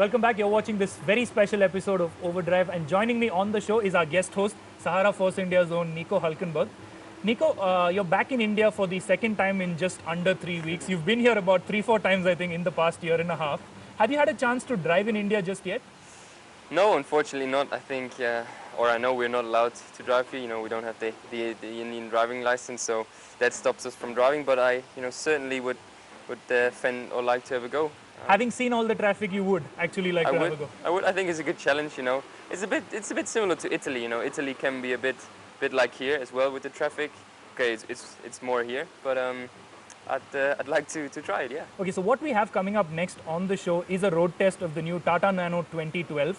Welcome back. You're watching this very special episode of Overdrive, and joining me on the show is our guest host, Sahara Force India's own Nico Hulkenberg. Nico, you're back in India for the second time in just under 3 weeks. You've been here about 3-4 times, I think, in the past year and a half. Have you had a chance to drive in India just yet? No, unfortunately not. I think, or I know we're not allowed to drive here. We don't have the Indian driving license, so that stops us from driving. But I, certainly would fan or like to have a go. Having seen all the traffic, you would actually like to have a go. I would. I think it's a good challenge. It's a bit similar to Italy. Italy can be a bit like here as well with the traffic. Okay, it's more here, but I'd like to try it. Yeah. Okay, so what we have coming up next on the show is a road test of the new Tata Nano 2012.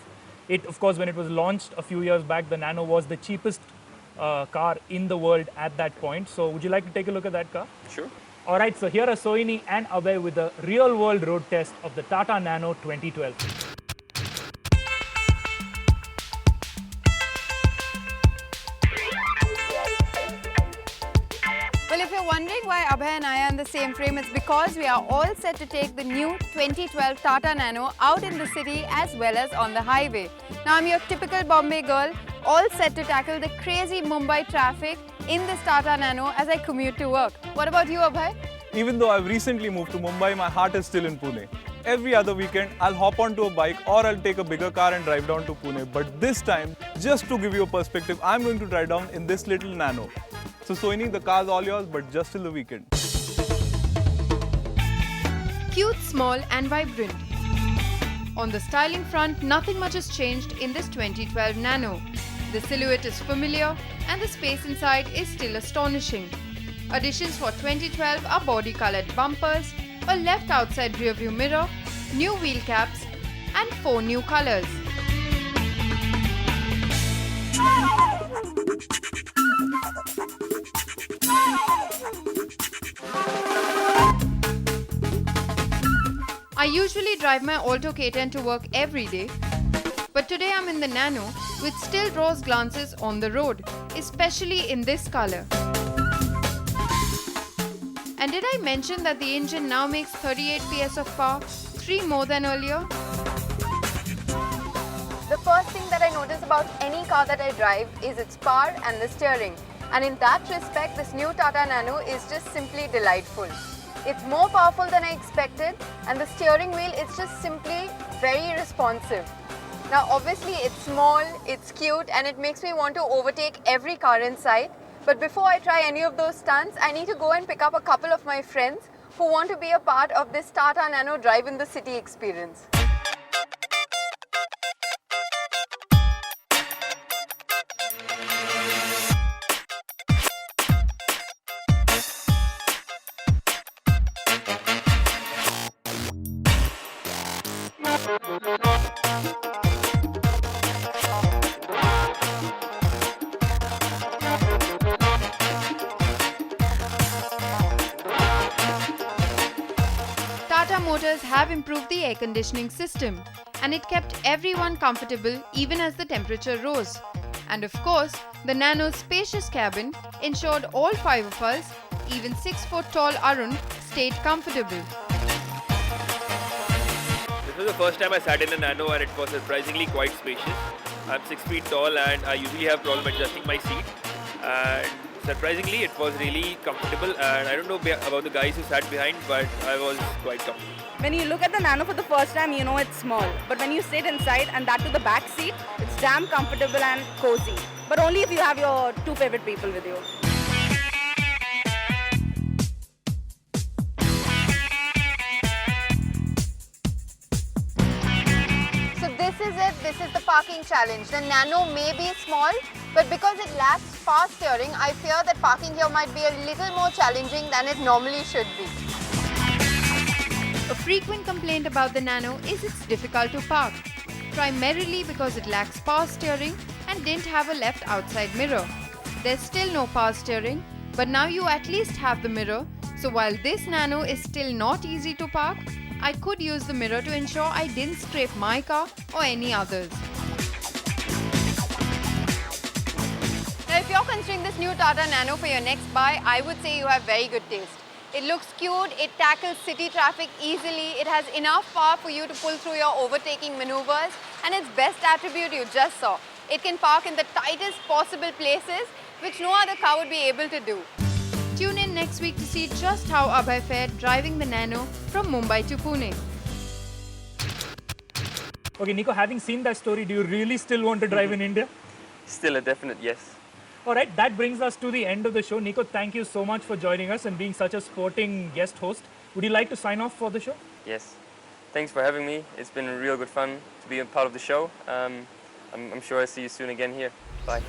It, of course, when it was launched a few years back, the Nano was the cheapest car in the world at that point. So would you like to take a look at that car? Sure. All right, so here are Sohini and Abhay with a real-world road test of the Tata Nano 2012. Well, if you're wondering why Abhay and I are in the same frame, it's because we are all set to take the new 2012 Tata Nano out in the city as well as on the highway. Now, I'm your typical Bombay girl, all set to tackle the crazy Mumbai traffic in this Tata Nano as I commute to work. What about you, Abhay? Even though I've recently moved to Mumbai, my heart is still in Pune. Every other weekend, I'll hop onto a bike or I'll take a bigger car and drive down to Pune. But this time, just to give you a perspective, I'm going to drive down in this little Nano. So Sohini, the car's all yours, but just till the weekend. Cute, small and vibrant. On the styling front, nothing much has changed in this 2012 Nano. The silhouette is familiar and the space inside is still astonishing. Additions for 2012 are body-colored bumpers, a left outside rearview mirror, new wheel caps and 4 new colours. I usually drive my Alto K10 to work every day, but today I'm in the Nano, which still draws glances on the road, especially in this colour. And did I mention that the engine now makes 38 PS of power, 3 more than earlier? The first thing that I notice about any car that I drive is its power and the steering. And in that respect, this new Tata Nano is just simply delightful. It's more powerful than I expected, and the steering wheel is just simply very responsive. Now obviously it's small, it's cute, and it makes me want to overtake every car in sight. But before I try any of those stunts, I need to go and pick up a couple of my friends who want to be a part of this Tata Nano drive in the city experience. Tata Motors have improved the air conditioning system, and it kept everyone comfortable even as the temperature rose. And of course, the Nano's spacious cabin ensured all 5 of us, even 6 foot tall Arun, stayed comfortable. This was the first time I sat in a Nano and it was surprisingly quite spacious. I'm 6 feet tall and I usually have problem adjusting my seat. And surprisingly, it was really comfortable, and I don't know about the guys who sat behind, but I was quite comfortable. When you look at the Nano for the first time, you know it's small. But when you sit inside, and that to the back seat, it's damn comfortable and cozy. But only if you have your 2 favorite people with you. So this is it, this is the parking challenge. The Nano may be small, but because it lacks fast steering, I fear that parking here might be a little more challenging than it normally should be. A frequent complaint about the Nano is it's difficult to park, primarily because it lacks power steering and didn't have a left outside mirror. There's still no power steering, but now you at least have the mirror, so while this Nano is still not easy to park, I could use the mirror to ensure I didn't scrape my car or any others. Now if you're considering this new Tata Nano for your next buy, I would say you have very good taste. It looks cute, it tackles city traffic easily, it has enough power for you to pull through your overtaking maneuvers, and its best attribute you just saw. It can park in the tightest possible places, which no other car would be able to do. Tune in next week to see just how Abhay fared driving the Nano from Mumbai to Pune. Okay, Nico, having seen that story, do you really still want to drive in India? Still a definite yes. All right, that brings us to the end of the show. Nico, thank you so much for joining us and being such a sporting guest host. Would you like to sign off for the show? Yes. Thanks for having me. It's been real good fun to be a part of the show. I'm sure I'll see you soon again here. Bye.